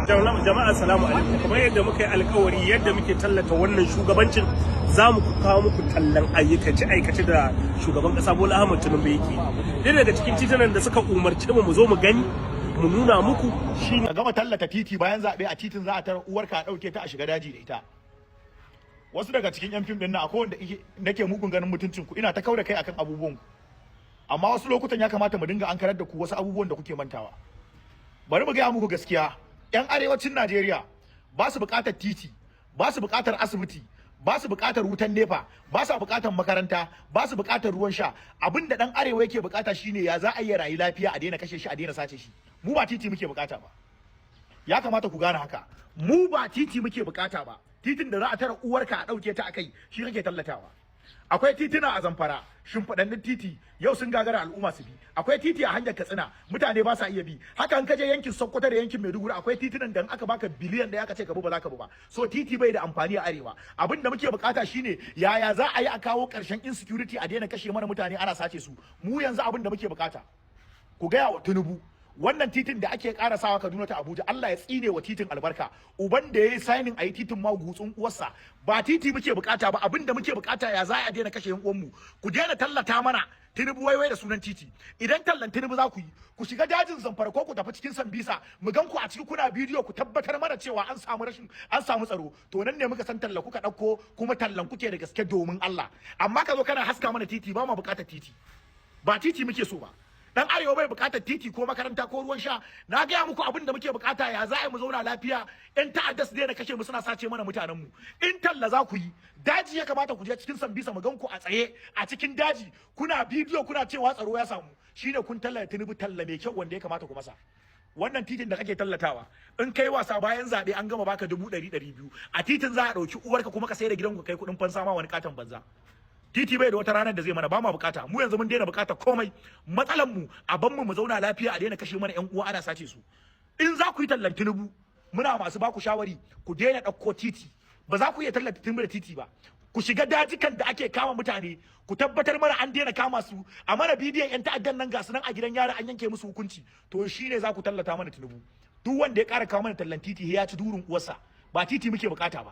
Jama'a assalamu alaikum. Kamar yadda muka yi alkawari yadda muke tallata wannan shugabancin za mu kawo muku tallan aikace da shugaban kasa Bola Ahmed Tinubu yake. Ɗaya daga cikin titunan da suka umarce mu zo mu gani mu nuna muku shine gama tallata titi bayan zabe a titin za a tar uwarka a dauke ta a shiga daji da ita. Wasu daga cikin yan fim din nan akwai wanda nake mugun ganin mutuncin ku ina ta kauda kai akan abubuwan ku. Amma wasu lokutan ya kamata mu dinga ankarar da ku wasu abubuwan da kuke mantawa. Bari mu ga muku gaskiya. 'Yan arewacin Najeriya ba su buƙatar titi, ba su buƙatar asibiti, ba su buƙatar wutan nefa, ba su buƙatar makaranta, ba su buƙatar ruwan sha. Abinda ɗan arewa yake buƙata shine ya za a yi rayu lafiya, a daina kashe shi, a daina sace shi. Mu ba titi muke buƙata ba. Ya kamata ku gane haka. Mu ba titi muke buƙata ba. Titin da za a tara uwarka a ɗauke ta akai shi kake tallatawa. Akwai titina a Zamfara, shimfiɗannin titi yau sun gagara al'umma su bi. Akwai titi a hanyar Katsina, mutane ba sa iya bi. Haka in ka je yankin Sokoto da yankin Maiduguri akwai titunan da aka baka biliyan da aka ce ka bi ba za ka bi ba. So titi bai da amfani a arewa. Abin da muke bukata shine yaya za a yi a kawo ƙarshen insecurity, a daina kashe mana mutane ana sace su. Mu yanzu abin da muke bukata ku gaya wa Tinubu wannan titin da ake karasawa Kaduna ta Abuja, Allah ya tsine wa titin albarka. Uban da yayi signing ayi titin ma gutsun uwarsa. Ba titi muke bukata ba, abinda muke bukata ya za a daina kashe yan uwan mu. Ku daina tallata mana Tinubu waiwai da sunan titi. Idan tallan Tinubu za ku yi, ku shiga dajin Zamfara ko ku tafi cikin Sambisa, mu gan ku a cikin kuna bidiyo ku tabbatar mana cewa an samu tsaro. To nan ne muka san talla kuka dauko, kuma tallan kuke da gaske domin Allah. Amma ka zo kana haska mana titi, ba ma bukatar titi. Ba titi muke so ba. Dan arewa bai bukatar titi ko makaranta ko ruwan sha. Na gaya muku abin da muke bukata ya za a yi mu zauna lafiya. Yan ta'adda su daina kashe mu suna sace mana mutanen mu. In talla za ku yi, daji ya kamata ku je cikin Sambisa mu gan ku a tsaye a cikin daji, kuna bidiyo kuna cewa tsaro ya samu. Shine kun tallata Tinubu talla mai kyau wanda ya kamata ku masa. Wannan titin da kake tallatawa in kai wasa bayan zabe an gama baka 100 200 a titin za a dauki uwarka kuma ka sai da gidanku kai kudin fansa ma wani katon banza. Titi bai da wata ranar da zai mana, ba ma bukata. Mu yanzu mun daina bukata komai. Matsalan mu a ban mu zauna lafiya, a daina kashe mana ƴan uwa ana sace su. In za ku yi tallan Tinubu, muna masu baku shawari ku daina ɗauko titi. Ba za ku iya tallata Tinubu da titi ba. Ku shiga dajikan da ake kama mutane, ku tabbatar mana an daina kama su. A mana bidiyon ƴan ta'addan nan ga su nan a gidan yara an yanke musu hukunci. To shine za ku tallata mana Tinubu. Duk wanda ya ƙara kawo mana tallan titi ya ci durin uwarsa. Ba titi muke bukata ba.